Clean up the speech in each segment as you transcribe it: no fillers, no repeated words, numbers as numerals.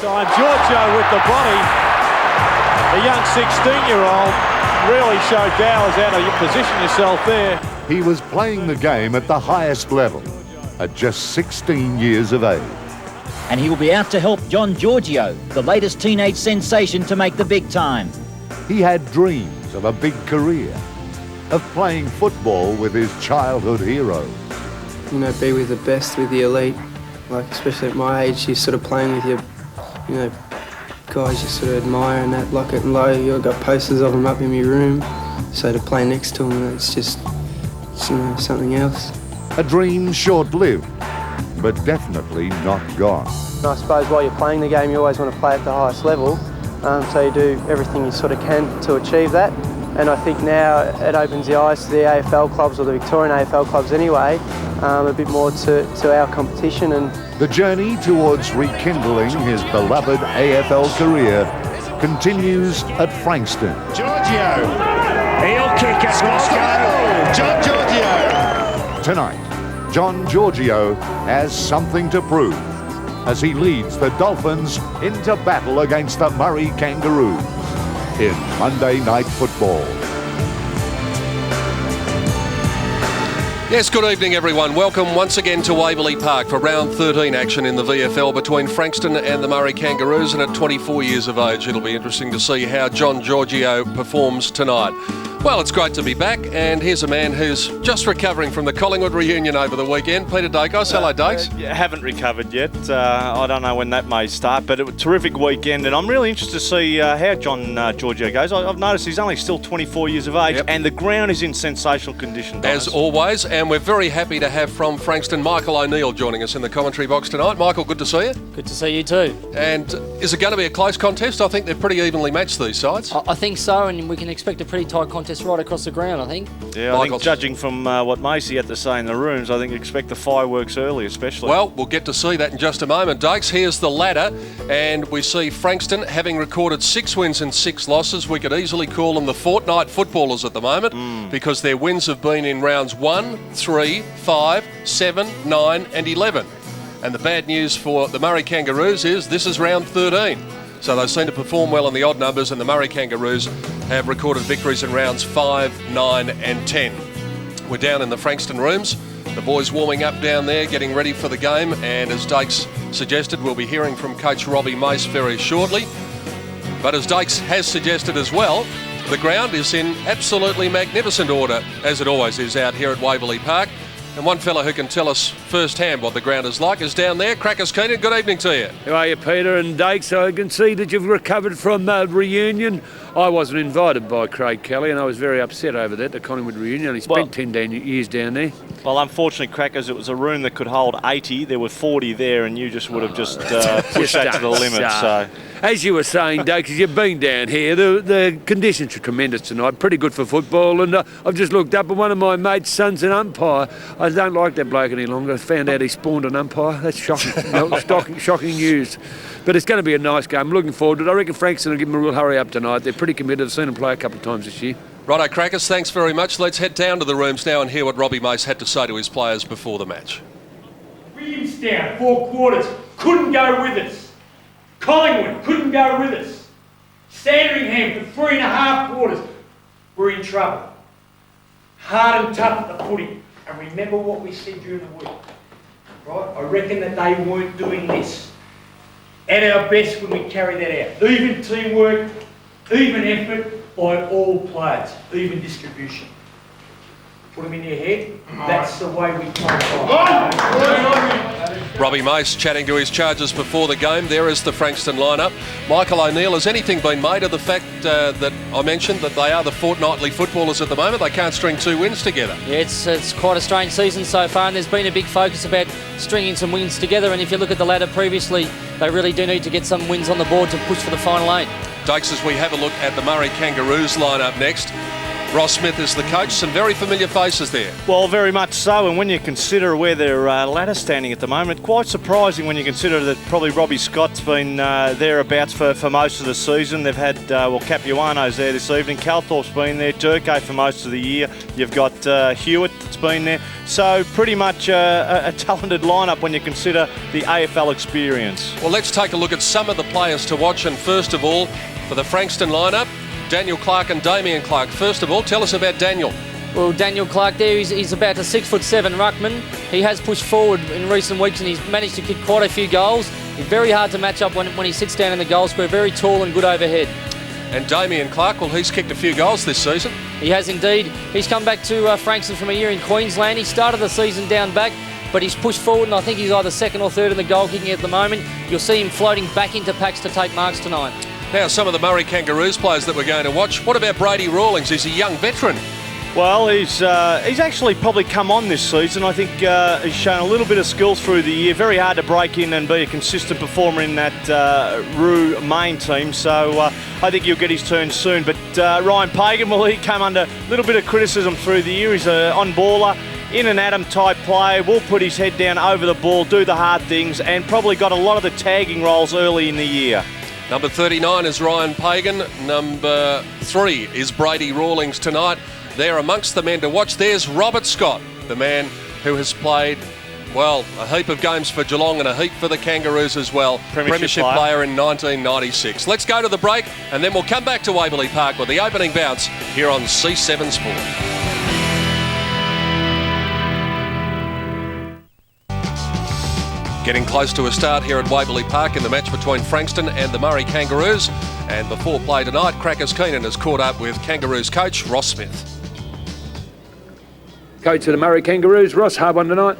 time. Giorgio with the body. The young 16-year-old really showed Gowers how to position yourself there. He was playing the game at the highest level at just 16 years of age. And he will be out to help John Giorgio, the latest teenage sensation to make the big time. He had dreams of a big career, of playing football with his childhood heroes. You know, be with the best, with the elite. Like, especially at my age, you're sort of playing with your, you know, guys you sort of admire and that, like at low, you've got posters of them up in your room. So to play next to them, it's just, you know, something else. A dream short-lived, but definitely not gone. I suppose while you're playing the game, you always want to play at the highest level. So you do everything you sort of can to achieve that. And I think now it opens the eyes to the AFL clubs, or the Victorian AFL clubs anyway, a bit more to our competition. And the journey towards rekindling his beloved AFL career continues at Frankston. Giorgio, he'll kick it, Roscoe. John Giorgio. Tonight, John Giorgio has something to prove as he leads the Dolphins into battle against the Murray Kangaroos in Monday Night Football. Yes, good evening everyone. Welcome once again to Waverley Park for round 13 action in the VFL between Frankston and the Murray Kangaroos, and at 24 years of age it'll be interesting to see how John Giorgio performs tonight. Well, it's great to be back, and here's a man who's just recovering from the Collingwood reunion over the weekend. Peter Dacos. Hello, Dakes. Haven't recovered yet. I don't know when that may start, but it was a terrific weekend, and I'm really interested to see how John Giorgio goes. I've noticed he's only still 24 years of age, and the ground is in sensational condition, Dennis. As always, and we're very happy to have from Frankston Michael O'Neill joining us in the commentary box tonight. Michael, good to see you. Good to see you too. And is it going to be a close contest? I think they're pretty evenly matched, these sides. I think so, and we can expect a pretty tight contest right across the ground, I think. Yeah, I think judging from what Macy had to say in the rooms, I think expect the fireworks early, especially. Well, we'll get to see that in just a moment. Dakes, here's the ladder, and we see Frankston having recorded 6 wins and 6 losses. We could easily call them the fortnight footballers at the moment because their wins have been in rounds 1, 3, 5, 7, 9 and 11. And the bad news for the Murray Kangaroos is this is round 13. So they seem to perform well in the odd numbers, and the Murray Kangaroos have recorded victories in rounds 5, 9 and 10. We're down in the Frankston rooms. The boys warming up down there, getting ready for the game, and as Dakes suggested, we'll be hearing from coach Robbie Mace very shortly. But as Dakes has suggested as well, the ground is in absolutely magnificent order, as it always is out here at Waverley Park. And one fella who can tell us firsthand what the ground is like is down there. Crackers Keenan, good evening to you. How are you, Peter and Dakes? I can see that you've recovered from reunion. I wasn't invited by Craig Kelly, and I was very upset over that, the Collingwood reunion. He spent 10 years down there. Well, unfortunately, Crackers, it was a room that could hold 80. There were 40 there, and you just would have just pushed that to the limit. So, as you were saying, Dakes, you've been down here. The conditions are tremendous tonight, pretty good for football. And I've just looked up, and one of my mate's son's an umpire. I don't like that bloke any longer. I found out he spawned an umpire. That's shocking, shocking news. But it's going to be a nice game. I'm looking forward to it. I reckon Frankston will give them a real hurry up tonight. They're pretty committed. I've seen them play a couple of times this year. Righto, Crackers, thanks very much. Let's head down to the rooms now and hear what Robbie Mace had to say to his players before the match. Williamstown, 4 quarters, couldn't go with us. Collingwood couldn't go with us. Sandringham for 3.5 quarters, we're in trouble. Hard and tough at the footy. And remember what we said during the week, right? I reckon that they weren't doing this at our best when we carry that out. Even teamwork, even effort by all players, even distribution. Put them in their head, that's the way we play. Robbie Mace chatting to his charges before the game. There is the Frankston lineup. Michael O'Neill, has anything been made of the fact that I mentioned that they are the fortnightly footballers at the moment? They can't string 2 wins together. Yeah, it's quite a strange season so far, and there's been a big focus about stringing some wins together. And if you look at the ladder previously, they really do need to get some wins on the board to push for the final 8. Dakes, as we have a look at the Murray Kangaroos lineup next, Ross Smith is the coach. Some very familiar faces there. Well, very much so, and when you consider where their ladder's standing at the moment, quite surprising when you consider that probably Robbie Scott's been thereabouts for most of the season. They've had, Capuano's there this evening, Calthorpe's been there, Durko for most of the year. You've got Hewitt that's been there. So pretty much a talented lineup when you consider the AFL experience. Well, let's take a look at some of the players to watch, and first of all, for the Frankston lineup, Daniel Clark and Damien Clark. First of all, tell us about Daniel. Well, Daniel Clark there, he's about a 6'7" ruckman. He has pushed forward in recent weeks and he's managed to kick quite a few goals. He's very hard to match up when he sits down in the goal square, very tall and good overhead. And Damien Clark, well, he's kicked a few goals this season. He has indeed. He's come back to Frankston from a year in Queensland. He started the season down back, but he's pushed forward and I think he's either second or third in the goal kicking at the moment. You'll see him floating back into packs to take marks tonight. Now, some of the Murray Kangaroos players that we're going to watch. What about Brady Rawlings? He's a young veteran. Well, he's actually probably come on this season. I think he's shown a little bit of skills through the year. Very hard to break in and be a consistent performer in that Roo main team. So I think he'll get his turn soon. But Ryan Pagan, well, he came under a little bit of criticism through the year. He's an on-baller, in and at 'em type player. Will put his head down over the ball, do the hard things, and probably got a lot of the tagging roles early in the year. Number 39 is Ryan Pagan. Number 3 is Brady Rawlings tonight. They're amongst the men to watch. There's Robert Scott, the man who has played, well, a heap of games for Geelong and a heap for the Kangaroos as well. Premiership player in 1996. Let's go to the break and then we'll come back to Waverley Park with the opening bounce here on C7 Sport. Getting close to a start here at Waverley Park in the match between Frankston and the Murray Kangaroos. And before play tonight, Crackers Keenan has caught up with Kangaroos coach Ross Smith. Coach of the Murray Kangaroos, Ross, hard one tonight?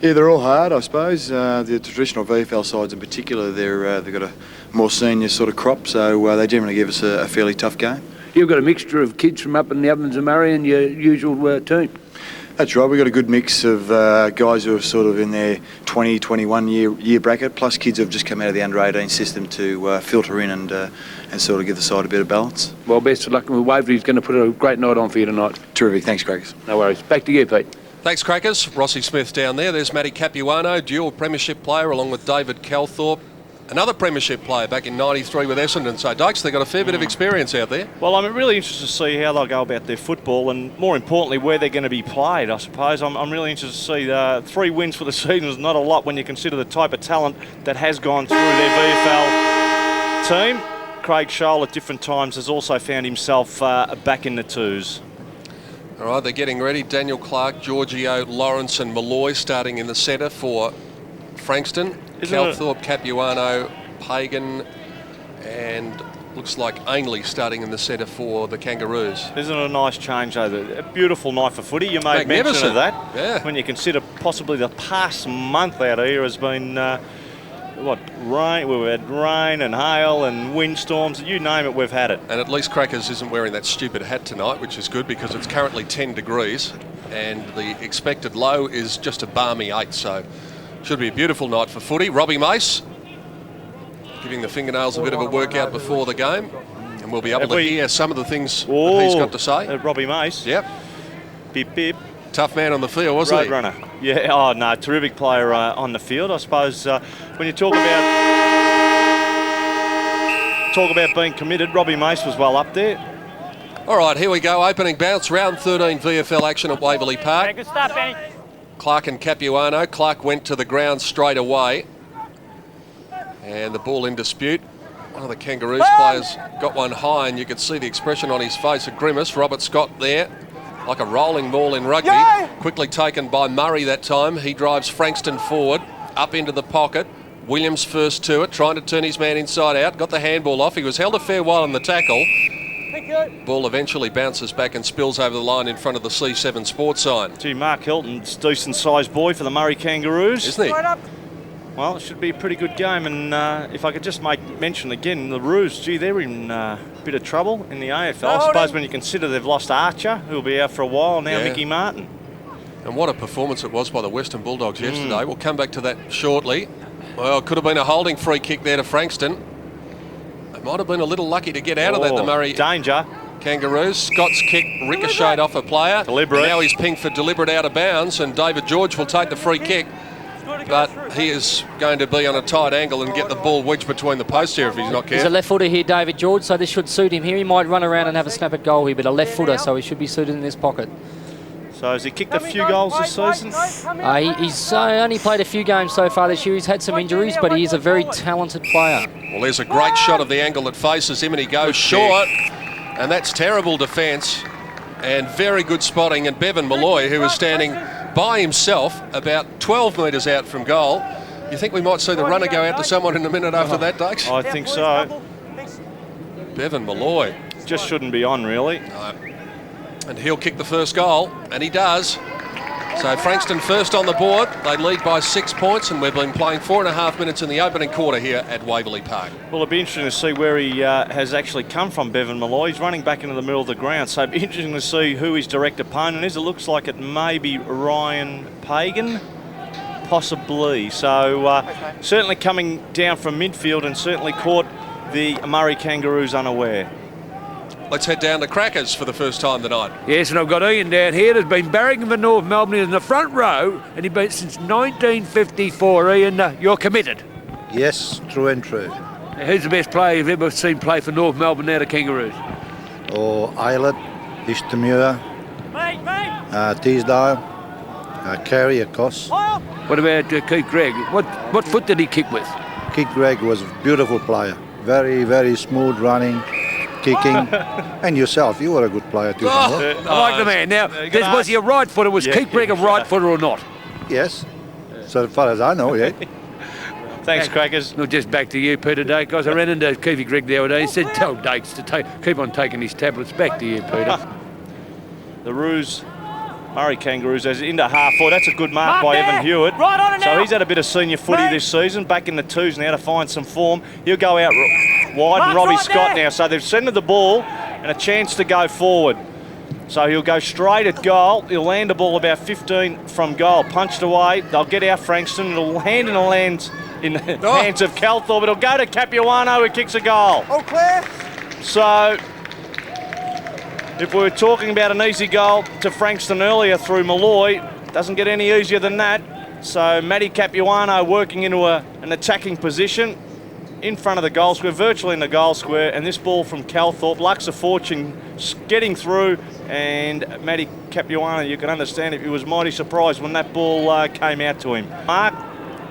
Yeah, they're all hard, I suppose. The traditional VFL sides in particular, they've got a more senior sort of crop, so they generally give us a fairly tough game. You've got a mixture of kids from up in the Ovens of Murray and your usual team. That's right, we've got a good mix of guys who are sort of in their 20, 21 year bracket, plus kids who have just come out of the under-18 system to filter in and sort of give the side a bit of balance. Well, best of luck with Waverley's going to put a great night on for you tonight. Terrific, thanks Crackers. No worries, back to you, Pete. Thanks, Crackers. Rossi Smith down there. There's Matty Capuano, dual premiership player, along with David Calthorpe. Another premiership player back in 93 with Essendon. So, Dukes, they've got a fair bit of experience out there. Well, I'm really interested to see how they'll go about their football and, more importantly, where they're going to be played, I suppose. I'm really interested to see 3 wins for the season is not a lot when you consider the type of talent that has gone through their VFL team. Craig Scholl at different times has also found himself back in the twos. All right, they're getting ready. Daniel Clark, Giorgio, Lawrence and Malloy starting in the centre for Frankston. Calthorpe, Capuano, Pagan, and looks like Ainley starting in the centre for the Kangaroos. Isn't it a nice change, though? A beautiful night for footy. You made mention of that. Yeah. When you consider possibly the past month out here has been, rain. We've had rain and hail and windstorms. You name it, we've had it. And at least Crackers isn't wearing that stupid hat tonight, which is good because it's currently 10 degrees and the expected low is just a balmy 8, so should be a beautiful night for footy. Robbie Mace giving the fingernails a bit of a workout before the game, and we'll be able to hear some of the things that he's got to say. Robbie Mace. Yep. Bip, bip. Tough man on the field, wasn't he? Roadrunner. Yeah, oh no, terrific player on the field. I suppose when you talk about being committed, Robbie Mace was well up there. All right, here we go. Opening bounce, round 13 VFL action at Waverley Park. Yeah, good start, Benny. Clark and Capuano. Clark went to the ground straight away. And the ball in dispute. One of the Kangaroos players got one high and you could see the expression on his face, a grimace. Robert Scott there, like a rolling ball in rugby. Quickly taken by Murray that time. He drives Frankston forward, up into the pocket. Williams first to it, trying to turn his man inside out. Got the handball off. He was held a fair while in the tackle. Ball eventually bounces back and spills over the line in front of the C7 Sports sign. Gee, Mark Hilton's a decent-sized boy for the Murray Kangaroos. Isn't he? Well, it should be a pretty good game, and if I could just make mention again, the Roos, gee, they're in a bit of trouble in the AFL. I suppose when you consider they've lost Archer, who'll be out for a while, now Mickey Martin. And what a performance it was by the Western Bulldogs yesterday. We'll come back to that shortly. Well, it could have been a holding free kick there to Frankston. They might have been a little lucky to get out of that, the Murray danger. Kangaroos. Scott's kick ricocheted off a player. Deliberate. Now he's pinged for deliberate out of bounds, and David George will take the free kick. But he is going to be on a tight angle and get the ball wedged between the posts here if he's not He's a careful. left footer here, David George, so this should suit him here. He might run around and have a snap at goal here, but a left footer, so he should be suited in this pocket. So has he kicked a few goals this season? He's only played a few games so far this year. He's had some injuries, but he is a very talented player. Well, there's a great shot of the angle that faces him, and he goes short. And that's terrible defence and very good spotting. And Bevan Malloy, who is standing by himself about 12 metres out from goal. You think we might see the runner go out to someone in a minute after that, Dukes? I think so. Bevan Malloy. Just shouldn't be on, really. No. And he'll kick the first goal, and he does. So Frankston first on the board. They lead by 6 points, and we've been playing 4.5 minutes in the opening quarter here at Waverley Park. Well, it'll be interesting to see where he has actually come from, Bevan Malloy. He's running back into the middle of the ground, so it'll be interesting to see who his direct opponent is. It looks like it may be Ryan Pagan, possibly. So certainly coming down from midfield and certainly caught the Murray Kangaroos unaware. Let's head down to Crackers for the first time tonight. Yes, and I've got Ian down here. There's been Barrington for North Melbourne in the front row, and he's been since 1954. Ian, you're committed. Yes, true and true. Who's the best player you've ever seen play for North Melbourne now, the Kangaroos? Or Eilert, Ishtamura, Teasdale, Carey, of course. What about Keith Gregg? What foot did he kick with? Keith Gregg was a beautiful player. Very, very smooth running, kicking. And yourself, you were a good player too. I like the man. Now, was he a right footer? Was Keith Gregg a right footer or not? Yes. So far as I know, yeah. Thanks, Crackers. Not just back to you, Peter Dake, guys. I ran into Keith Gregg the other day. He said, tell Dakes to keep on taking his tablets. Back to you, Peter. The Roos, Murray Kangaroos, as into half forward. That's a good mark by Evan Hewitt. Right on it now. So he's had a bit of senior footy this season, back in the twos now to find some form. He'll go out wide, and Robbie Scott now. So they've centred the ball and a chance to go forward. So he'll go straight at goal. He'll land the ball about 15 from goal. Punched away. They'll get out Frankston. It'll land in the hands of Calthorpe. It'll go to Capuano, who kicks a goal. All clear. So if we were talking about an easy goal to Frankston earlier through Malloy, doesn't get any easier than that. So Matty Capuano working into an attacking position in front of the goal square, virtually in the goal square, and this ball from Calthorpe, Lux of Fortune getting through, and Matty Capuano, you can understand if he was mighty surprised when that ball came out to him. Mark,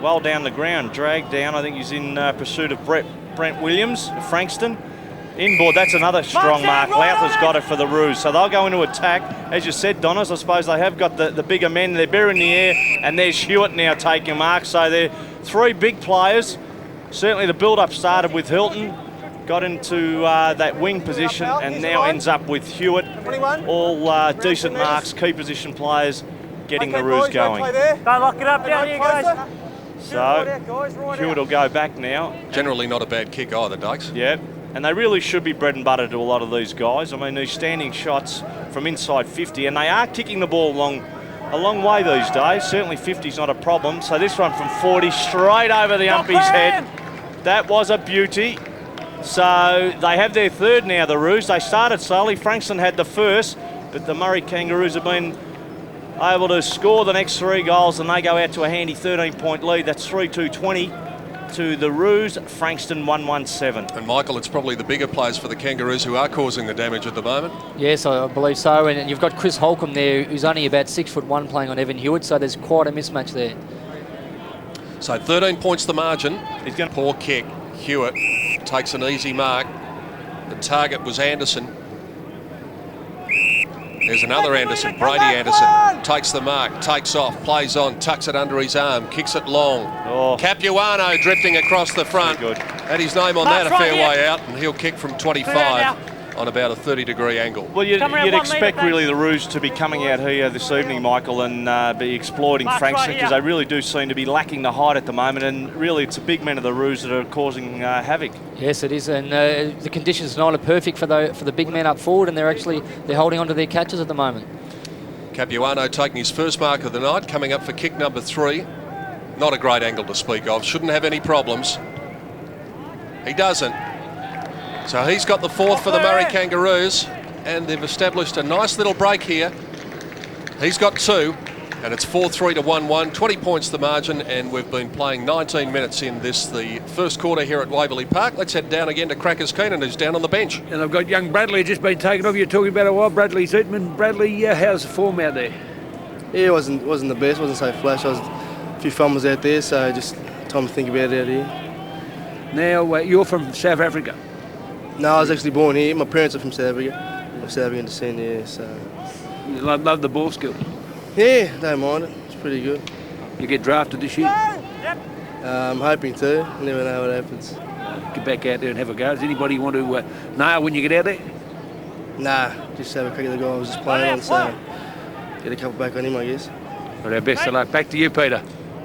well down the ground, dragged down. I think he's in pursuit of Brent Williams of Frankston. Inboard, that's another strong mark. Lowther's got it for the Roos. So they'll go into attack. As you said, Donners, I suppose they have got the bigger men. They're better in the air, and there's Hewitt now taking mark. So they're three big players. Certainly the build-up started with Hilton, got into that wing position, and now ends up with Hewitt. All decent marks, key position players getting the Roos going. Don't lock it up down here, guys. So Hewitt will go back now. Generally not a bad kick either, Dukes. Yeah, and they really should be bread and butter to a lot of these guys. I mean, these standing shots from inside 50, and they are kicking the ball a long way these days. Certainly 50's not a problem. So this one from 40, straight over the umpy's head. That was a beauty. So they have their third now, the Roos. They started slowly. Frankston had the first, but the Murray Kangaroos have been able to score the next three goals, and they go out to a handy 13-point lead. That's 3-2-20 to the Roos. Frankston 1-1-7. And Michael, it's probably the bigger players for the Kangaroos who are causing the damage at the moment. Yes, I believe so. And you've got Chris Holcomb there, who's only about 6'1", playing on Evan Hewitt. So there's quite a mismatch there. So 13 points the margin. He's going to poor kick. Hewitt takes an easy mark. The target was Anderson. There's another Anderson, Brady Anderson. Takes the mark, takes off, plays on, tucks it under his arm, kicks it long. Capuano drifting across the front. Had his name on that a fair way out, and he'll kick from 25 on about a 30-degree angle. Well, you'd expect really the Roos to be coming out here this evening, Michael, and be exploiting Frankston, because they really do seem to be lacking the height at the moment, and really it's the big men of the Roos that are causing havoc. Yes, it is, and the conditions not are perfect for the big men up forward, and they're holding on to their catches at the moment. Capuano taking his first mark of the night, coming up for kick number 3. Not a great angle to speak of, shouldn't have any problems. He doesn't. So he's got the fourth for the Murray Kangaroos. and they've established a nice little break here. He's got 2, and it's 4-3 to 1-1, 20 points the margin, and we've been playing 19 minutes in this, the first quarter here at Waverley Park. Let's head down again to Crackers Keenan, who's down on the bench. And I've got young Bradley just been taken off. You're talking about a while. Bradley's eaten. Bradley, how's the form out there? Yeah, it wasn't the best, wasn't so flash. I was a few fumbles out there, so just time to think about it out here. Now, you're from South Africa? No, I was actually born here. My parents are from South Africa. I'm South African descent, yeah, so... You love the ball skill? Yeah, don't mind it. It's pretty good. You get drafted this year? I'm hoping to. Never know what happens. Get back out there and have a go. Does anybody you want to nail when you get out there? Nah, just have a crack at the guy I was just playing on, so get a couple back on him, I guess. Well, our best of luck. Back to you, Peter.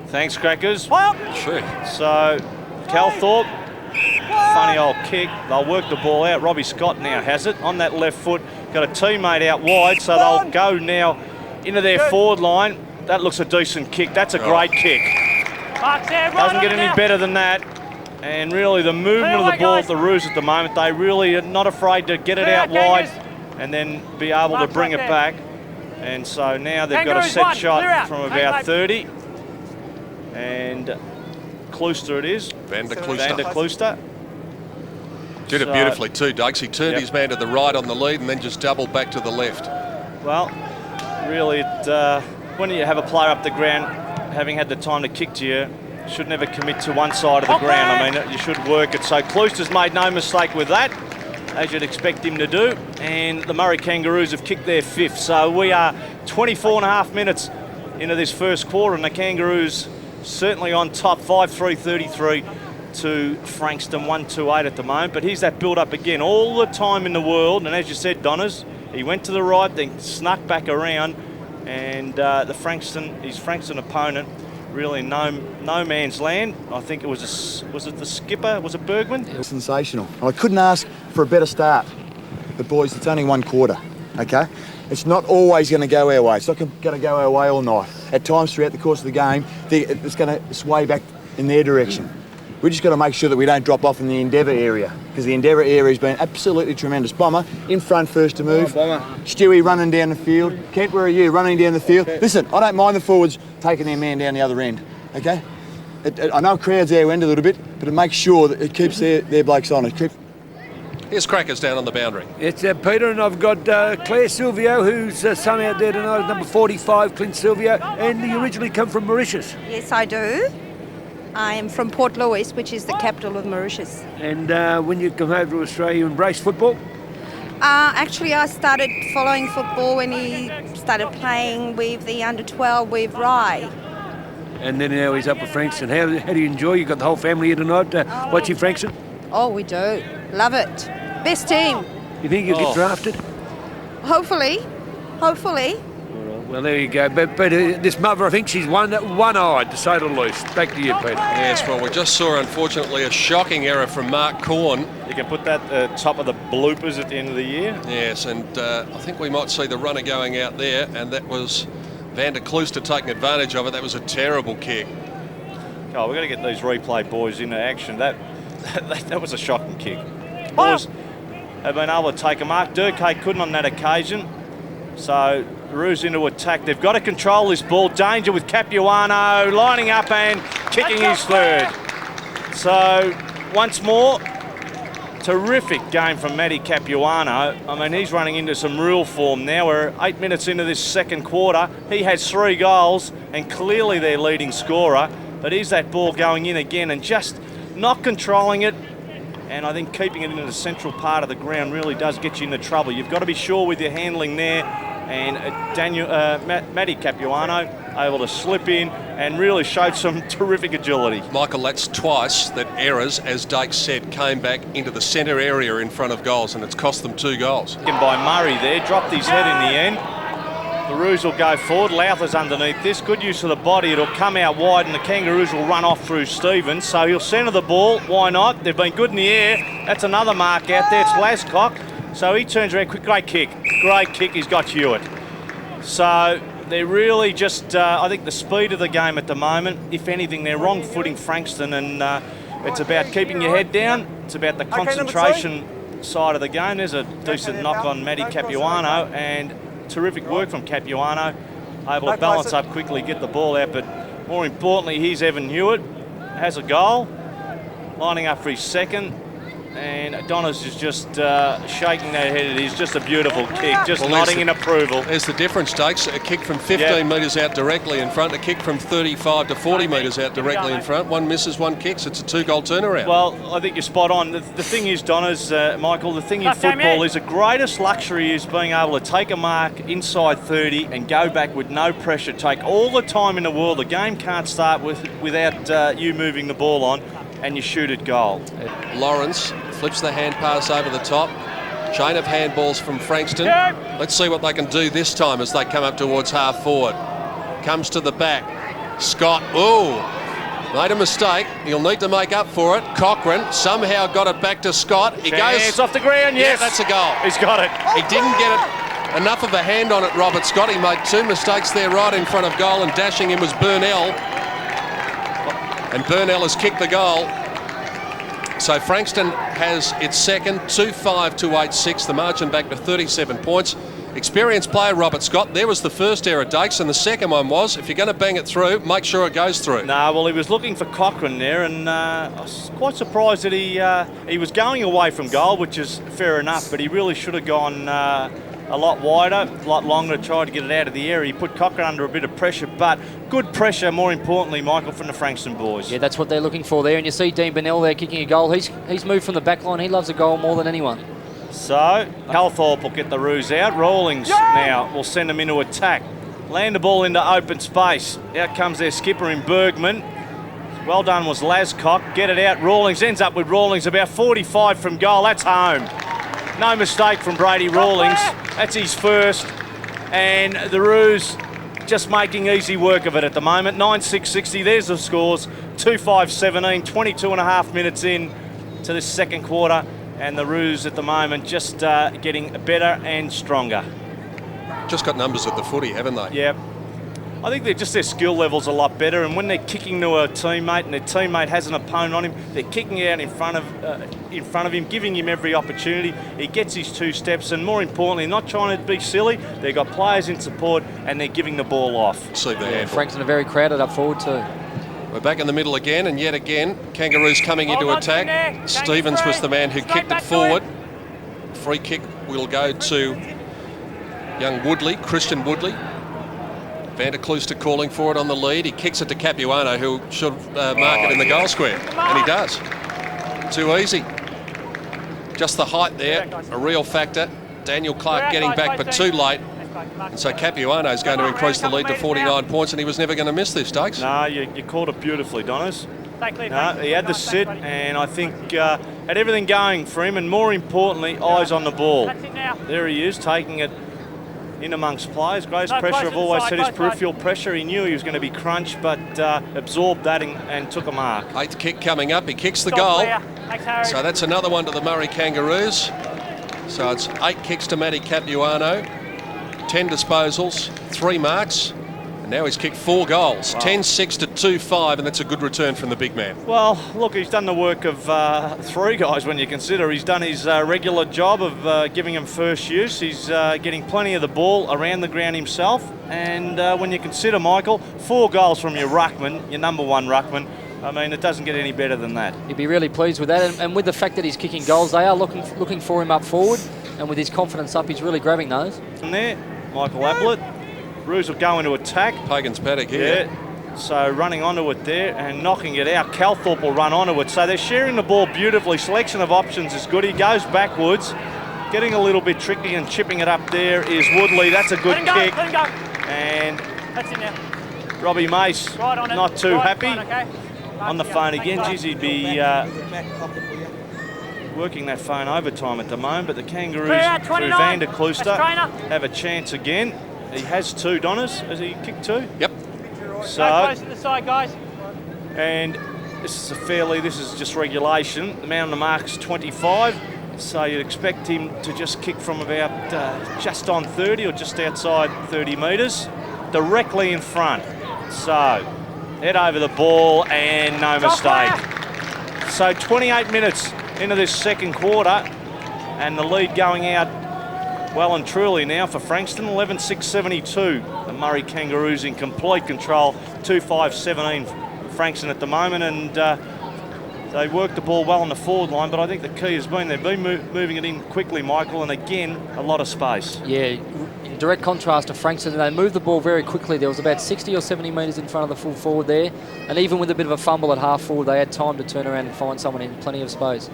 Thanks, Crackers. Sure. So, Calthorpe, funny old kick. They'll work the ball out. Robbie Scott now has it on that left foot. Got a teammate out wide, so they'll go now into their forward line. That looks a decent kick. That's a great kick. Doesn't get any better than that. And really the movement of the ball at the Roos at the moment, they really are not afraid to get it out wide and then be able to bring it back. And so now they've got a set shot from about 30. And Klooster it is. Van der Klooster. Did it beautifully too, Dukes. He turned his man to the right on the lead and then just doubled back to the left. Well, really, when you have a player up the ground, having had the time to kick to you, should never commit to one side of the ground. I mean, you should work it. So Klooster's made no mistake with that, as you'd expect him to do. And the Murray Kangaroos have kicked their 5th. So we are 24.5 minutes into this first quarter, and the Kangaroos certainly on top, 5-3-33 to Frankston, 1-2-8 at the moment. But here's that build-up again, all the time in the world. And as you said, Donners, he went to the right, then snuck back around, and his Frankston opponent, really no man's land. I think it was it the skipper? Was it Bergman? It was sensational. I couldn't ask for a better start. But boys, it's only one quarter, okay? It's not always going to go our way. It's not going to go our way all night. At times throughout the course of the game, it's going to sway back in their direction. We've just got to make sure that we don't drop off in the Endeavour area, because the Endeavour area has been absolutely tremendous. Bomber in front first to move. Stewie running down the field. Kent, where are you? Running down the field. Listen, I don't mind the forwards taking their man down the other end, okay? I know crowds our end a little bit, but it makes sure that it keeps their blokes on it. Here's Crackers down on the boundary. It's Peter, and I've got Claire Silvio, who's son out there tonight, number 45, Clint Silvio, and you originally come from Mauritius. Yes, I do. I am from Port Louis, which is the capital of Mauritius. And when you come over to Australia, you embrace football? Actually, I started following football when he started playing with the under-12 with Rye. And then now he's up at Frankston. How do you enjoy? You've got the whole family here tonight watching Frankston? Oh, we do. Love it. Best team. You think you'll get drafted? Hopefully. Well, there you go. But this mother, I think she's one-eyed, to say the least. Back to you, Peter. Yes, well, we just saw, unfortunately, a shocking error from Mark Corn. You can put that top of the bloopers at the end of the year. Yes, and I think we might see the runner going out there, and that was Van der Klooster taking advantage of it. That was a terrible kick. Oh, we've got to get these replay boys into action. That was a shocking kick. Boys have been able to take a mark. Durkay couldn't on that occasion. So Roos into attack. They've got to control this ball. Danger with Capuano lining up and kicking his 3rd. So once more, terrific game from Matty Capuano. I mean, he's running into some real form now. We're 8 minutes into this second quarter. He has 3 goals and clearly their leading scorer. But is that ball going in again and just not controlling it? And I think keeping it in the central part of the ground really does get you into trouble. You've got to be sure with your handling there. And Matty Capuano able to slip in and really showed some terrific agility. Michael, that's twice that errors, as Dake said, came back into the centre area in front of goals, and it's cost them 2 goals. By Murray there, dropped his head in the end. The Roos will go forward. Lowther's underneath this. Good use of the body. It'll come out wide and the Kangaroos will run off through Stevens. So he'll centre the ball. Why not? They've been good in the air. That's another mark out there. It's Lascock. So he turns around quick. Great kick. Great kick. He's got Hewitt. So they're really just, I think, the speed of the game at the moment. If anything, they're wrong footing Frankston, and it's about keeping your head down. It's about the concentration side of the game. There's a decent knock on Matty Capuano, and terrific work from Capuano. Able to balance up quickly, get the ball out, but more importantly, here's Evan Hewitt, has a goal, lining up for his second. And Donna's is just shaking their head. It is just a beautiful kick, just nodding in approval. There's the difference, Dakes. A kick from 15 metres out directly in front, a kick from 35 to 40 metres out directly in front. One misses, one kicks. It's a 2-goal turnaround. Well, I think you're spot on. The thing is, Donna's, Michael, the thing in football is the greatest luxury is being able to take a mark inside 30 and go back with no pressure. Take all the time in the world. The game can't start without you moving the ball on, and you shoot at goal. Lawrence flips the hand pass over the top. Chain of handballs from Frankston. Let's see what they can do this time as they come up towards half forward. Comes to the back. Scott, made a mistake. He'll need to make up for it. Cochrane somehow got it back to Scott. He goes off the ground, yes. Yeah, that's a goal. He's got it. He didn't get it enough of a hand on it, Robert Scott. He made 2 mistakes there right in front of goal, and dashing him was Burnell. And Burnell has kicked the goal. So Frankston has its second, 2-5 to 8-6, the margin back to 37 points. Experienced player Robert Scott. There was the first error, Dakes, and the second one was, if you're going to bang it through, make sure it goes through. No, well, he was looking for Cochrane there, and I was quite surprised that he was going away from goal, which is fair enough, but he really should have gone a lot wider, a lot longer to try to get it out of the area. He put Cochrane under a bit of pressure, but good pressure, more importantly, Michael, from the Frankston boys. Yeah, that's what they're looking for there. And you see Dean Burnell there kicking a goal. He's moved from the back line. He loves a goal more than anyone. So, Calthorpe will get the Roos out. Rawlings now will send them into attack. Land the ball into open space. Out comes their skipper in Bergman. Well done was Lascock. Get it out. Rawlings ends up with Rawlings about 45 from goal. That's home. No mistake from Brady Rawlings. That's his first. And the Roos just making easy work of it at the moment. 9-6-60. There's the scores. 2-5-17. 22 and a half minutes in to this second quarter. And the Roos at the moment just getting better and stronger. Just got numbers at the footy, haven't they? Yep. I think their skill level's a lot better, and when they're kicking to a teammate and their teammate has an opponent on him, they're kicking out in front of him, giving him every opportunity. He gets his 2 steps, and more importantly, not trying to be silly. They've got players in support, and they're giving the ball off. See the handball. Frankston are very crowded up forward too. We're back in the middle again, and yet again, Kangaroos coming into attack. Stevens was the man who kicked it forward. Free kick will go to young Woodley, Christian Woodley. Van der Klooster calling for it on the lead. He kicks it to Capuano, who should mark it in the goal square, and he does. Too easy. Just the height there, a real factor. Daniel Clark getting back, but too late. And so Capuano is going to increase the lead to 49 points, and he was never going to miss this, Dakes. No, you called it beautifully, Donners. No, he had the sit, and I think had everything going for him, and more importantly, eyes on the ball. There he is, taking it in amongst players. Greatest pressure, I've always said, is peripheral pressure. He knew he was going to be crunched, but absorbed that and took a mark. 8th kick coming up. He kicks the goal. So that's another one to the Murray Kangaroos. So it's 8 kicks to Matty Capuano, 10 disposals, 3 marks. And now he's kicked 4 goals. 10-6 to 2-5, and that's a good return from the big man. Well, look, he's done the work of 3 guys when you consider. He's done his regular job of giving him first use. He's getting plenty of the ball around the ground himself. And when you consider, Michael, 4 goals from your ruckman, your number 1 ruckman, I mean, it doesn't get any better than that. He'd be really pleased with that. And with the fact that he's kicking goals, they are looking for him up forward. And with his confidence up, he's really grabbing those. And there, Michael Ablett. Roos will go into attack. Pagan's paddock here. Yeah. So running onto it there and knocking it out. Calthorpe will run onto it. So they're sharing the ball beautifully. Selection of options is good. He goes backwards. Getting a little bit tricky and chipping it up there is Woodley. That's a good kick. Let him go. And that's it now. Robbie Mace not too happy. Okay. On the phone again. Geez, he'd be working that phone overtime at the moment. But the Kangaroos, through Van der Klooster, have a chance again. He has 2, Donners. Has he kicked 2? Yep. So close to the side, guys. And this is just regulation. The man on the mark's 25. So you'd expect him to just kick from about just on 30 or just outside 30 metres, directly in front. So head over the ball and no mistake. So 28 minutes into this second quarter, And the lead going out well and truly now for Frankston, 11-6-72. The Murray Kangaroos in complete control, 2-5-17 Frankston at the moment, and they worked the ball well on the forward line, but I think the key has been they've been moving it in quickly, Michael, and again, a lot of space. Yeah, in direct contrast to Frankston, they moved the ball very quickly. There was about 60 or 70 metres in front of the full forward there, and even with a bit of a fumble at half forward, they had time to turn around and find someone in plenty of space.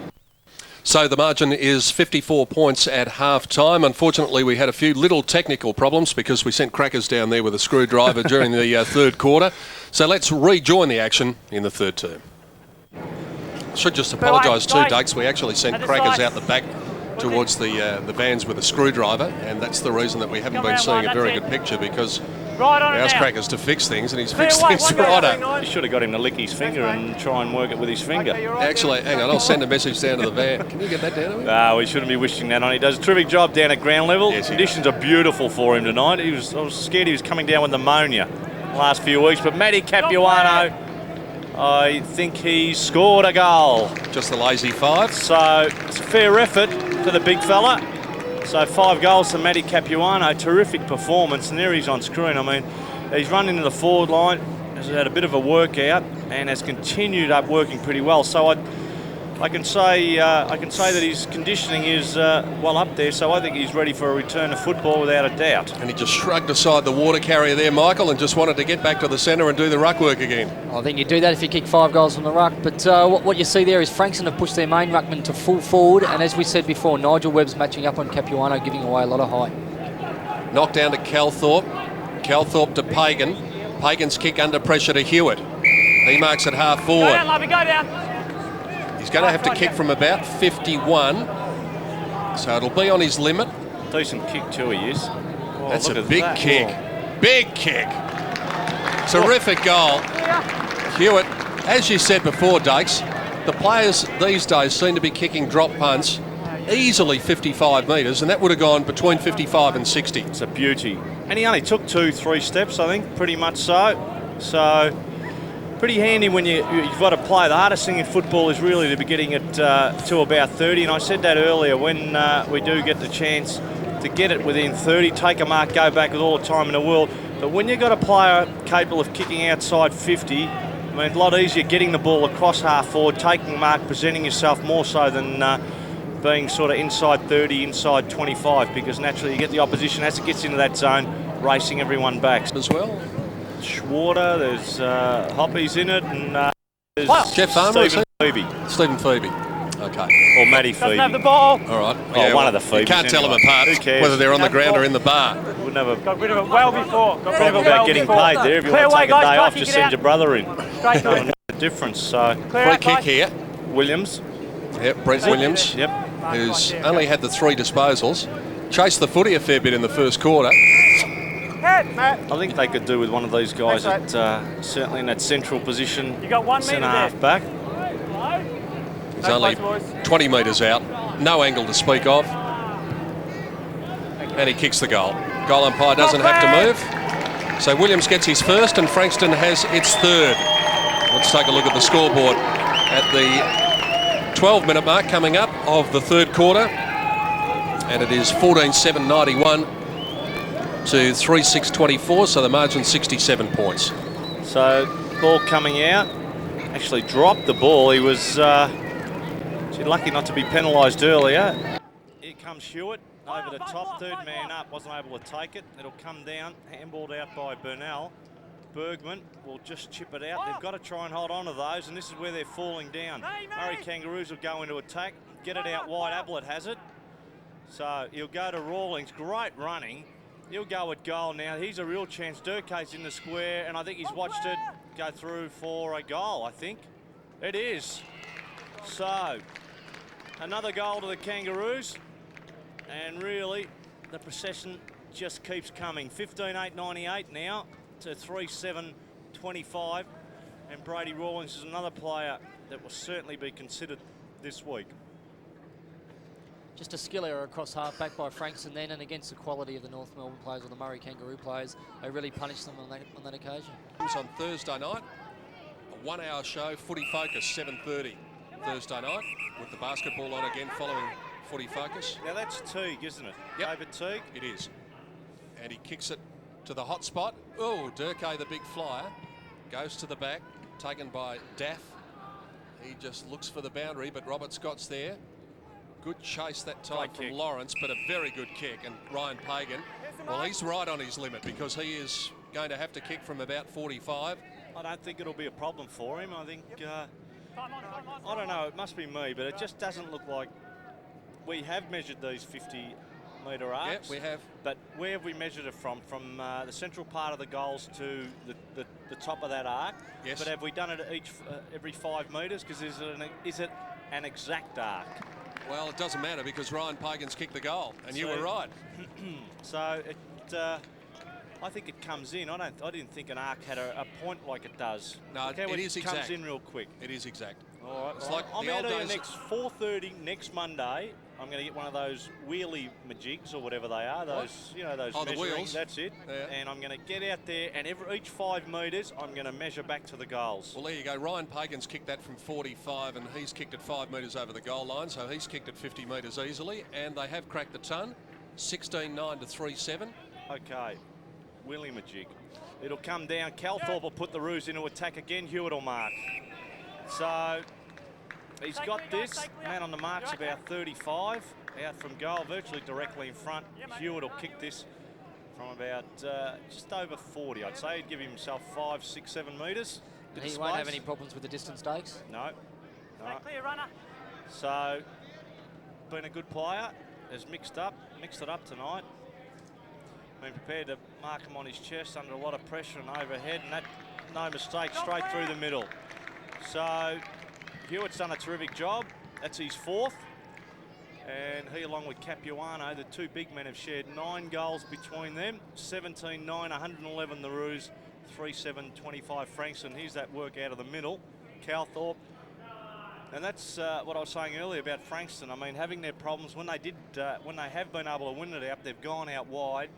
So the margin is 54 points at half-time. Unfortunately, we had a few little technical problems because we sent Crackers down there with a screwdriver during the third quarter. So let's rejoin the action in the third term. Should just apologise too, Dakes. We actually sent Crackers out the back towards the vans with a screwdriver, and that's the reason that we haven't been seeing a very good picture, because we asked Crackers to fix things, and he's fixed things right up. You should have got him to lick his finger and try and work it with his finger. Actually, hang on, I'll send a message down to the van. Can you get that down to him? No, we shouldn't be wishing that on. He does a terrific job down at ground level. Yes, conditions are beautiful for him tonight. I was scared he was coming down with pneumonia the last few weeks, but Matty Capuano, I think he scored a goal. Just the lazy 5. So it's a fair effort for the big fella. So 5 goals to Matty Capuano. Terrific performance. And there he's on screen. I mean, he's run into the forward line, has had a bit of a workout, and has continued up working pretty well. So I can say that his conditioning is well up there. So I think he's ready for a return to football without a doubt. And he just shrugged aside the water carrier there, Michael, and just wanted to get back to the centre and do the ruck work again. I think you do that if you kick 5 goals from the ruck. But what you see there is Frankston have pushed their main ruckman to full forward, and as we said before, Nigel Webb's matching up on Capuano, giving away a lot of height. Knocked down to Calthorpe. Calthorpe to Pagan. Pagan's kick under pressure to Hewitt. He marks it half forward. Go down, Lovey, go down. He's going to have to kick from about 51, so it'll be on his limit. Decent kick too, he is. Oh, that's a big kick. Big kick. Terrific goal. Hewitt, as you said before, Dakes, the players these days seem to be kicking drop punts easily 55 metres, and that would have gone between 55 and 60. It's a beauty. And he only took 2-3 steps, I think, pretty much so. So pretty handy when you've got to play. The hardest thing in football is really to be getting it to about 30, and I said that earlier, when we do get the chance to get it within 30, take a mark, go back with all the time in the world. But when you've got a player capable of kicking outside 50, I mean, a lot easier getting the ball across half forward, taking a mark, presenting yourself more so than being sort of inside 30, inside 25, because naturally you get the opposition as it gets into that zone, racing everyone back. As well. Schwarter, there's Hoppy's in it, and there's Jeff Farmer, Stephen Phoebe. Stephen Phoebe. Okay. Or Matty Phoebe. Doesn't have the ball. All right. Oh, one of the Phoebes. You can't tell them anyway. apart Who cares? whether they're on the ground or in the bar. We'll never. Got rid of it well before. Got rid of it About well getting before. paid there. If you Clear want to away, take a day guys. off, Kick just it send out. your brother in. Straight to No difference. So Clear free out, kick guys. here. Williams. Yep, Brent Williams. Yep. Who's only had the 3 disposals. Chased the footy a fair bit in the first quarter. Matt. I think they could do with one of these guys at certainly in that central position. You got 1 metre centre there. half back. He's only 20 metres out. No angle to speak of. And he kicks the goal. Goal umpire doesn't have to move. So Williams gets his first and Frankston has its third. Let's take a look at the scoreboard at the 12-minute mark coming up of the third quarter. And it is 14-7-91 to 3-6-24, so the margin 67 points. So ball coming out. Actually dropped the ball. He was lucky not to be penalised earlier. Here comes Hewitt over the top, third man up, wasn't able to take it. It'll come down, handballed out by Burnell. Bergman will just chip it out. They've got to try and hold on to those, and this is where they're falling down. Murray Kangaroos will go into attack, get it out wide. Ablett has it. So he'll go to Rawlings, great running. He'll go at goal now. He's a real chance. Durkate's in the square, and I think he's watched it go through for a goal, I think. It is. So, another goal to the Kangaroos. And really, the procession just keeps coming. 15-8-98 now to 3-7-25. And Brady Rawlings is another player that will certainly be considered this week. Just a skill error across half-back by Frankston then, and against the quality of the North Melbourne players or the Murray Kangaroo players, they really punished them on that occasion. It was on Thursday night, a 1-hour show, Footy Focus, 7:30 Thursday night, with the basketball on again following Footy Focus. Now that's Teague, isn't it? Yep. David Teague. It is. And he kicks it to the hot spot. Oh, Durkay, the big flyer, goes to the back, taken by Daff. He just looks for the boundary, but Robert Scott's there. Good chase that time from Lawrence, but a very good kick. And Ryan Pagan, well, he's right on his limit because he is going to have to kick from about 45. I don't think it'll be a problem for him. I think, I don't know, it must be me, but it just doesn't look like we have measured these 50-metre arcs. Yep, we have. But where have we measured it from? From the central part of the goals to the top of that arc? Yes. But have we done it every 5 metres? Because is it an exact arc? Well, it doesn't matter because Ryan Pagan's kicked the goal, and you were right. So I think it comes in. I didn't think an arc had a point like it does. No, it is exact. It comes in real quick. It is exact. All right. It's like I'm the out old here days. next 4:30 next Monday. I'm going to get one of those wheelie majigs or whatever they are. Those, you know, those the measuring. wheels. That's it. Yeah. And I'm going to get out there, and each 5 metres, I'm going to measure back to the goals. Well, there you go. Ryan Pagan's kicked that from 45, and he's kicked it 5 metres over the goal line, so he's kicked it 50 metres easily. And they have cracked the ton, 16-9 to 3-7. Okay, wheelie majig. It'll come down. Calthorpe will put the Roos into attack again. Hewitt will mark. So he's got this. Man on the mark's about 35. Out from goal, virtually directly in front. Hewitt will kick this from about just over 40. I'd say he'd give himself 5, 6, 7 metres. He won't have any problems with the distance stakes? No. Clear runner. So, been a good player. Has mixed it up tonight. Been prepared to mark him on his chest under a lot of pressure and overhead, and that, no mistake, straight through the middle. So, Hewitt's done a terrific job. That's his 4th. And he, along with Capuano, the 2 big men, have shared 9 goals between them. 17-9, 111 the Roos, 3-7, 25 Frankston. Here's that work out of the middle. Calthorpe. And that's what I was saying earlier about Frankston. I mean, having their problems, when they have been able to win it out, they've gone out wide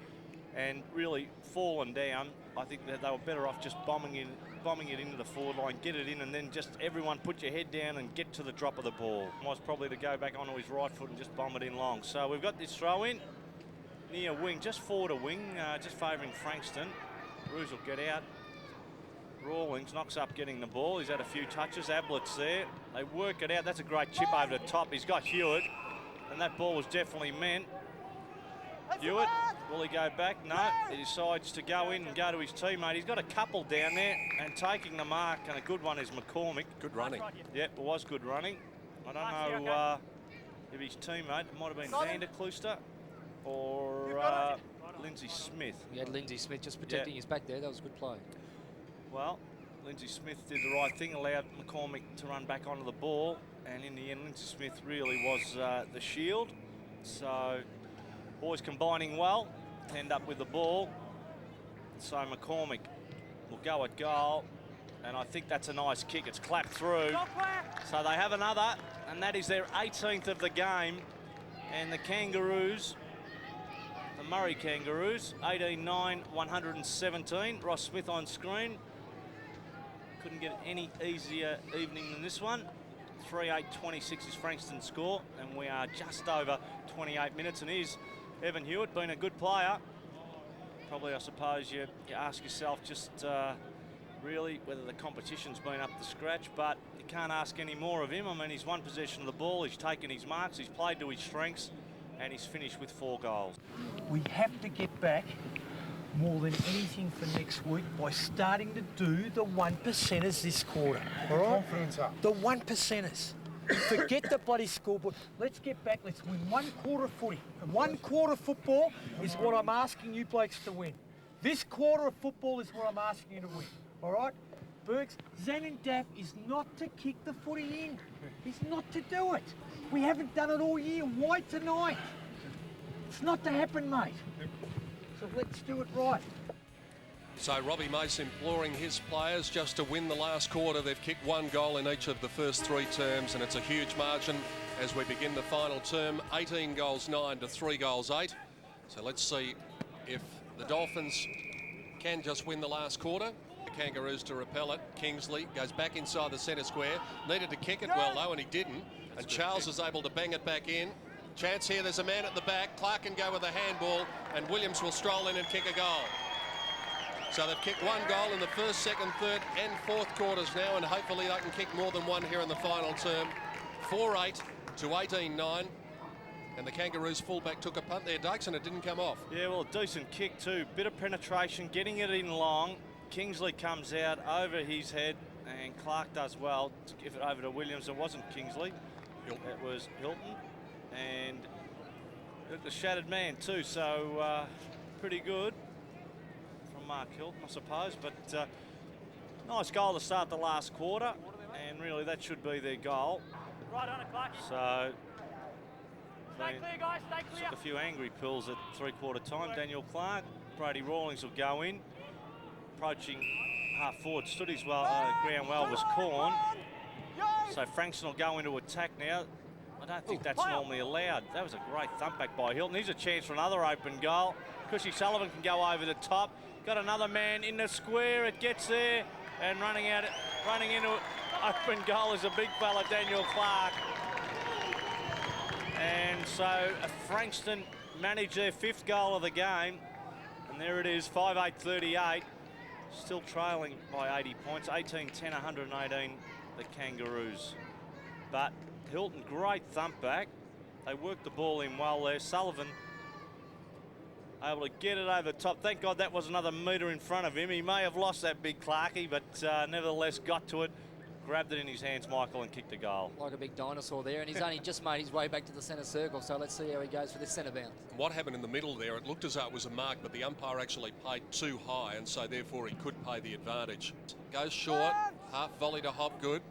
and really fallen down. I think that they were better off just bombing it into the forward line, get it in, and then just everyone put your head down and get to the drop of the ball. Was probably to go back onto his right foot and just bomb it in long. So we've got this throw in near wing, just forward of wing, just favouring Frankston. Roos will get out. Rawlings knocks up getting the ball. He's had a few touches. Ablett's there. They work it out. That's a great chip over the top. He's got Hewitt, and that ball was definitely meant. Hewitt, will he go back? No, he decides to go in and go to his teammate. He's got a couple down there, and taking the mark, and a good one is McCormick. Good running. Yep, it was good running. I don't know if his teammate, it might have been Van der Klooster or Lindsay Smith. He had Lindsay Smith just protecting his back there. That was a good play. Well, Lindsay Smith did the right thing, allowed McCormick to run back onto the ball, and in the end, Lindsay Smith really was the shield. So, boys combining well, end up with the ball. So McCormick will go at goal, and I think that's a nice kick. It's clapped through. So they have another, and that is their 18th of the game. And the Kangaroos, the Murray Kangaroos, 18-9, 117. Ross Smith on screen. Couldn't get any easier evening than this one. 3-8-26 is Frankston's score, and we are just over 28 minutes. And here's Evan Hewitt, been a good player. Probably, I suppose, you ask yourself just really whether the competition's been up to scratch, but you can't ask any more of him. I mean, he's won possession of the ball, he's taken his marks, he's played to his strengths, and he's finished with 4 goals. We have to get back more than anything for next week by starting to do the 1%ers this quarter. All right? Confidence up. The 1%ers. Forget the bloody scoreboard. Let's get back. Let's win 1 quarter of footy. And 1 quarter of football is what I'm asking you blokes to win. This quarter of football is what I'm asking you to win. All right? Bergs, Zanin Daff is not to kick the footy in. He's not to do it. We haven't done it all year. Why tonight? It's not to happen, mate. So let's do it right. So Robbie Mace imploring his players just to win the last quarter. They've kicked 1 goal in each of the first 3 terms, and it's a huge margin as we begin the final term. 18 goals 9 to 3 goals 8. So let's see if the Dolphins can just win the last quarter. The Kangaroos to repel it. Kingsley goes back inside the centre square. Needed to kick it well though, and he didn't. And Charles is able to bang it back in. Chance here, there's a man at the back. Clark can go with a handball, and Williams will stroll in and kick a goal. So they've kicked one goal in the first, second, third and fourth quarters now, and hopefully they can kick more than one here in the final term. 4-8 to 18-9. And the Kangaroos fullback took a punt there, Dykes, and it didn't come off. Yeah, well, decent kick too. Bit of penetration, getting it in long. Kingsley comes out over his head, and Clark does well to give it over to Williams. It wasn't Kingsley. It was Hilton. And the shattered man too, so pretty good from Mark Hilton, I suppose. But nice goal to start the last quarter, and really that should be their goal. Right on it, Clark. So Stay clear, guys, stay clear. took a few angry pills at three-quarter time. Daniel Clark, Brady Rawlings will go in. Approaching half forward, stood his ground well was Corn. So Frankston will go into attack now. I don't think that's normally allowed. That was a great thump back by Hilton. Here's a chance for another open goal. Cushy Sullivan can go over the top. Got another man in the square. It gets there, and running into open goal is a big fella, Daniel Clark. And so Frankston managed their 5th goal of the game, and there it is, 5-8-38. Still trailing by 80 points, 18-10, 118, the Kangaroos. But Hilton, great thump back. They worked the ball in well there. Sullivan able to get it over the top. Thank God that was another metre in front of him. He may have lost that big Clarkie, but nevertheless got to it, grabbed it in his hands, Michael, and kicked a goal. Like a big dinosaur there, and he's only just made his way back to the centre circle, so let's see how he goes for this centre bounce. What happened in the middle there, it looked as though it was a mark, but the umpire actually played too high, and so therefore he could pay the advantage. Goes short, half volley to Hopgood.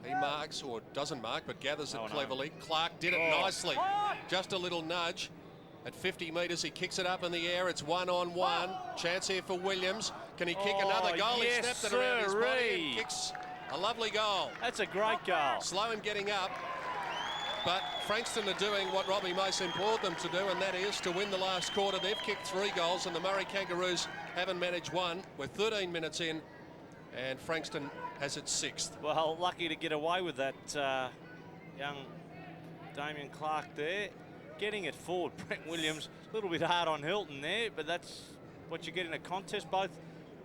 He marks, or doesn't mark, but gathers it cleverly. Clark did it nicely. Just a little nudge. At 50 metres, he kicks it up in the air. It's 1-on-1. Chance here for Williams. Can he kick another goal? Yes, he snapped it around his body and kicks a lovely goal. That's a great goal. Slow in getting up. But Frankston are doing what Robbie Mason implored them to do, and that is to win the last quarter. They've kicked 3 goals, and the Murray Kangaroos haven't managed one. We're 13 minutes in, and Frankston has its 6th. Well, lucky to get away with that young Damien Clark there. Getting it forward, Brent Williams, a little bit hard on Hilton there, but that's what you get in a contest. Both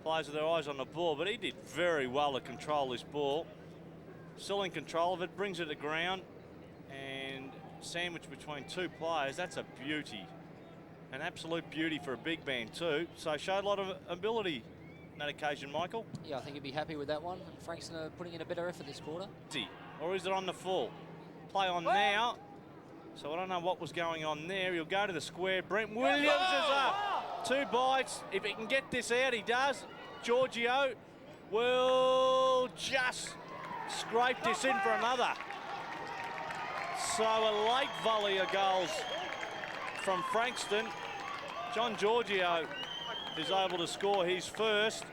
players with their eyes on the ball, but he did very well to control this ball. Still in control of it, brings it to ground, and sandwiched between 2 players. That's a beauty. An absolute beauty for a big man too. So showed a lot of ability on that occasion, Michael. Yeah, I think he'd be happy with that one. And Frankston are putting in a better effort this quarter. Or is it on the full? Play on now. So I don't know what was going on there. He'll go to the square. Brent Williams is up. 2 bites. If he can get this out, he does. Giorgio will just scrape this in for another. So a late volley of goals from Frankston. John Giorgio is able to score his first,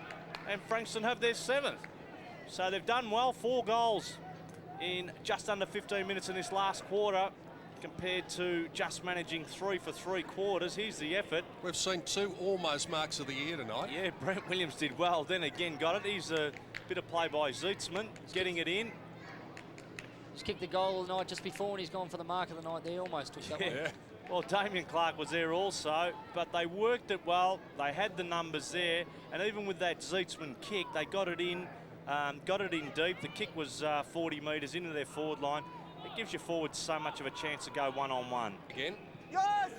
and Frankston have their 7th. So they've done well, 4 goals in just under 15 minutes in this last quarter, compared to just managing 3 for 3 quarters. Here's the effort. We've seen 2 almost marks of the year tonight. Yeah, Brent Williams did well, then again got it. He's a bit of play by Zeitzman, getting it in. He's kicked the goal of the night just before, and he's gone for the mark of the night there. Almost took that one. Yeah. Well, Damien Clark was there also, but they worked it well. They had the numbers there, and even with that Zeitzman kick, they got it in deep. The kick was 40 metres into their forward line. It gives your forwards so much of a chance to go 1-on-1. Again. Yes!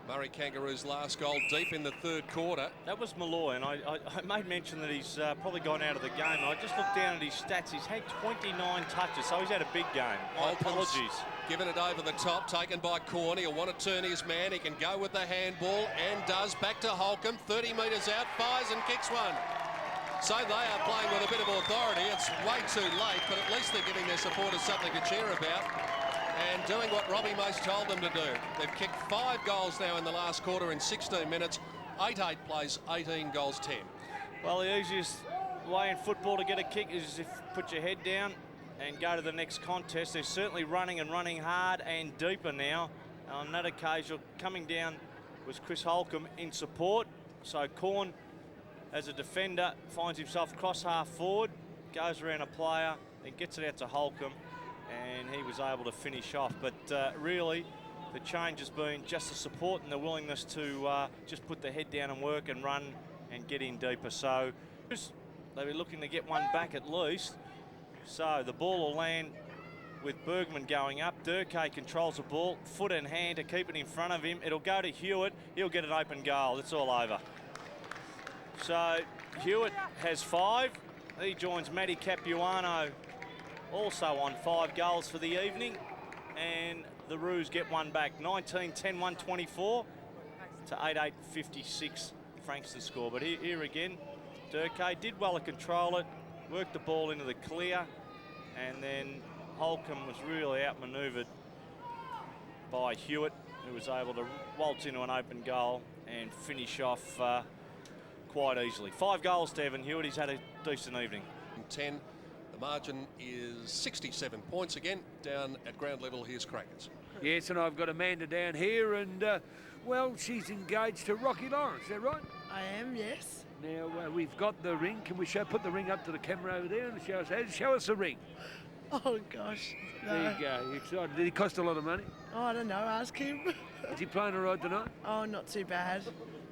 Murray Kangaroos' last goal deep in the 3rd quarter. That was Malloy, and I made mention that he's probably gone out of the game. I just looked down at his stats. He's had 29 touches, so he's had a big game. My apologies. Given it over the top, taken by Corn. He'll want to turn his man. He can go with the handball, and does. Back to Holcomb, 30 metres out, fires and kicks one. So they are playing with a bit of authority. It's way too late, but at least they're giving their supporters something to cheer about and doing what Robbie Mace told them to do. They've kicked 5 goals now in the last quarter in 16 minutes. 8-8 plays, 18 goals 10. Well, the easiest way in football to get a kick is if you put your head down and go to the next contest. They're certainly running hard and deeper now. On that occasion, coming down was Chris Holcomb in support. So Corn, as a defender, finds himself cross half forward, goes around a player, then gets it out to Holcomb. and he was able to finish off. But really, the change has been just the support and the willingness to just put the head down and work and run and get in deeper. So they were looking to get one back at least. So the ball will land with Bergman going up. Durkay controls the ball, foot and hand to keep it in front of him. It'll go to Hewitt. He'll get an open goal. It's all over. So Hewitt has 5. He joins Matty Capuano also on 5 goals for the evening. And the Roos get one back. 19-10-1-24 to 8-8-56 Frankston score. But here again, Durkay did well to control it, worked the ball into the clear, and then Holcomb was really outmanoeuvred by Hewitt, who was able to waltz into an open goal and finish off quite easily. 5 goals to Evan Hewitt. He's had a decent evening. 10. The margin is 67 points again. Down at ground level, here's Crackers. Yes, and I've got Amanda down here, and, well, she's engaged to Rocky Lawrence, is that right? I am, yes. Now, we've got the ring. Can we put the ring up to the camera over there and show us the ring? Oh, gosh. No. There you go. You excited? Did he cost a lot of money? Oh, I don't know. Ask him. Is he playing all right tonight? Oh, not too bad.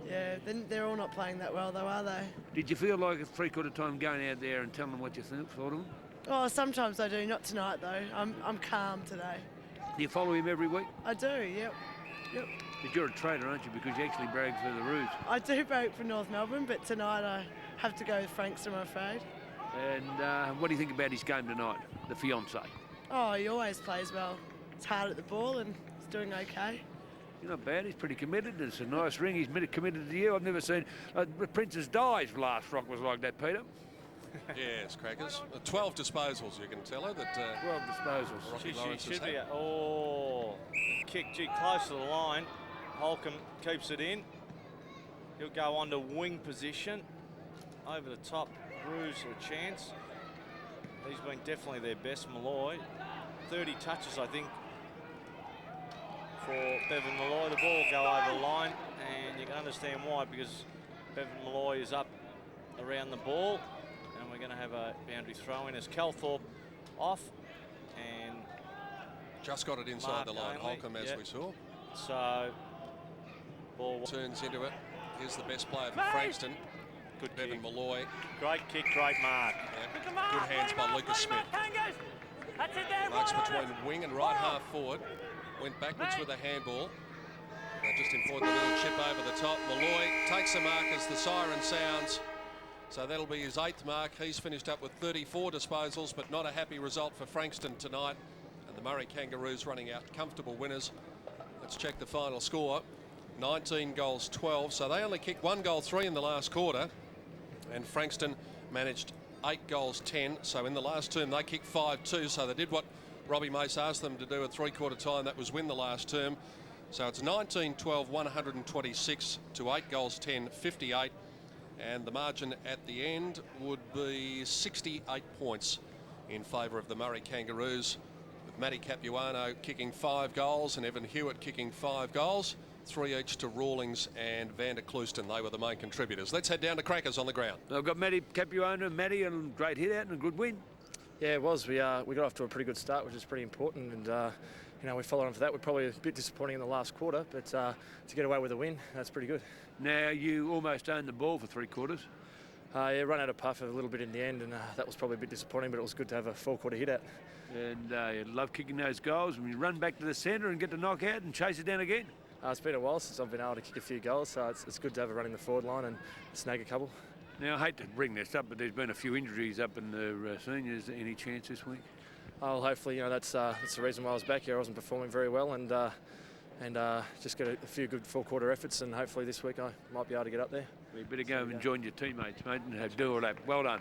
Yeah, they're all not playing that well, though, are they? Did you feel like a three-quarter time going out there and telling them what you thought of him? Oh, sometimes I do. Not tonight, though. I'm calm today. Do you follow him every week? I do, yep. But you're a traitor, aren't you? Because you actually brag for the Roos. I do brag for North Melbourne, but tonight I have to go with Frankston, I'm afraid. And what do you think about his game tonight, the fiancé? Oh, he always plays well. He's hard at the ball and he's doing okay. You're not bad. He's pretty committed. It's a nice ring. He's committed to you. I've never seen... Princess Di's last rock was like that, Peter. Yes, Crackers. 12 disposals, you can tell her that... 12 disposals. Rocky She Lawrence should has be... had. Kick close to the line. Holcomb keeps it in. He'll go on to wing position. Over the top, Roos a chance. He's been definitely their best, Malloy. 30 touches, I think, for Bevan Malloy. The ball will go over the line, and you can understand why, because Bevan Malloy is up around the ball, and we're going to have a boundary throw in as Calthorpe off, and just got it inside Mark the line, only, Holcomb, as we saw. So, ball turns into it. Here's the best player for Frankston. Good Bevan Malloy. Great kick, great mark. Yeah. Good hands by Lucas Smith. Marks between wing and right half forward. Went backwards with a handball. They just employed the little chip over the top. Malloy takes a mark as the siren sounds. So that'll be his 8th mark. He's finished up with 34 disposals, but not a happy result for Frankston tonight. And the Murray Kangaroos running out comfortable winners. Let's check the final score. 19 goals, 12. So they only kicked 1 goal, 3 in the last quarter. And Frankston managed 8 goals, 10. So in the last term, they kicked 5-2. So they did what Robbie Mace asked them to do at 3/4 time. That was win the last term. So it's 19-12, 126 to 8 goals, 10, 58. And the margin at the end would be 68 points in favour of the Murray Kangaroos, with Matty Capuano kicking 5 goals and Evan Hewitt kicking 5 goals. 3 each to Rawlings and Van der Klooston. They were the main contributors. Let's head down to Crackers on the ground. I've got Matty Capuano, Matty, and a great hit out and a good win. Yeah, it was. We got off to a pretty good start, which is pretty important, and we followed on for that. We're probably a bit disappointing in the last quarter, but to get away with a win, that's pretty good. Now, you almost owned the ball for 3/4. Yeah, run out of puff a little bit in the end, and that was probably a bit disappointing, but it was good to have a 4/4 hit out. And you love kicking those goals when you run back to the centre and get the knockout and chase it down again. It's been a while since I've been able to kick a few goals, so it's good to have a run in the forward line and snag a couple. Now, I hate to bring this up, but there's been a few injuries up in the seniors. Any chance this week? Oh, hopefully, that's the reason why I was back here. I wasn't performing very well, and just get a few good 4/4 efforts, and hopefully this week I might be able to get up there. Well, you better go and join your teammates, mate, and do all that. Well done.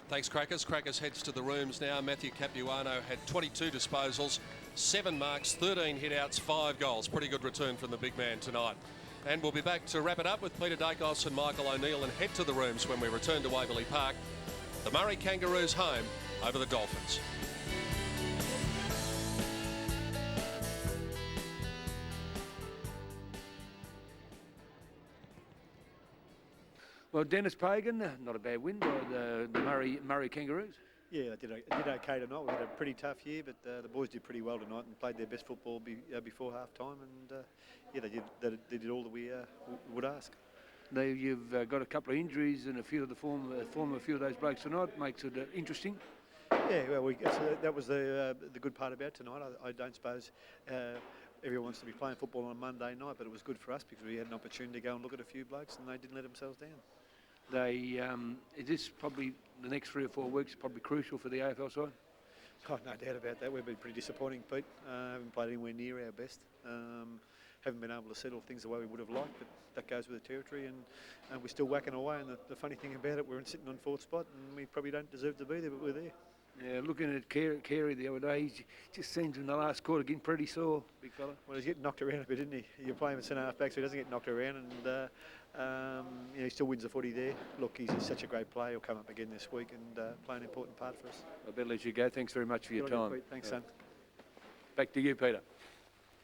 Thanks, Crackers. Crackers heads to the rooms now. Matthew Capuano had 22 disposals, 7 marks, 13 hit-outs, 5 goals. Pretty good return from the big man tonight. And we'll be back to wrap it up with Peter Dacos and Michael O'Neill and head to the rooms when we return to Waverley Park. The Murray Kangaroos home over the Dolphins. Well, Dennis Pagan, not a bad win by the Murray Kangaroos. Yeah, they did okay tonight. We had a pretty tough year, but the boys did pretty well tonight and played their best football before half time. And yeah, they did all that we would ask. Now you've got a couple of injuries and a few of the form of a few of those blokes tonight makes it interesting. Yeah, well, that was the good part about tonight. I don't suppose everyone wants to be playing football on a Monday night, but it was good for us because we had an opportunity to go and look at a few blokes, and they didn't let themselves down. Is this probably the next 3 or 4 weeks probably crucial for the AFL side? Oh, no doubt about that. We've been pretty disappointing, Pete. Haven't played anywhere near our best. Haven't been able to settle things the way we would have liked, but that goes with the territory, and we're still whacking away. And the funny thing about it, we're sitting on 4th spot, and we probably don't deserve to be there, but we're there. Yeah, looking at Carey the other day, he just seems in the last quarter getting pretty sore, big fella. Well, he's getting knocked around a bit, isn't he? You're playing with centre half back, so he doesn't get knocked around, and he still wins the footy there. Look, he's such a great player. He'll come up again this week and play an important part for us. I better let you go. Thanks very much for your time. Thanks, son. Back to you, Peter.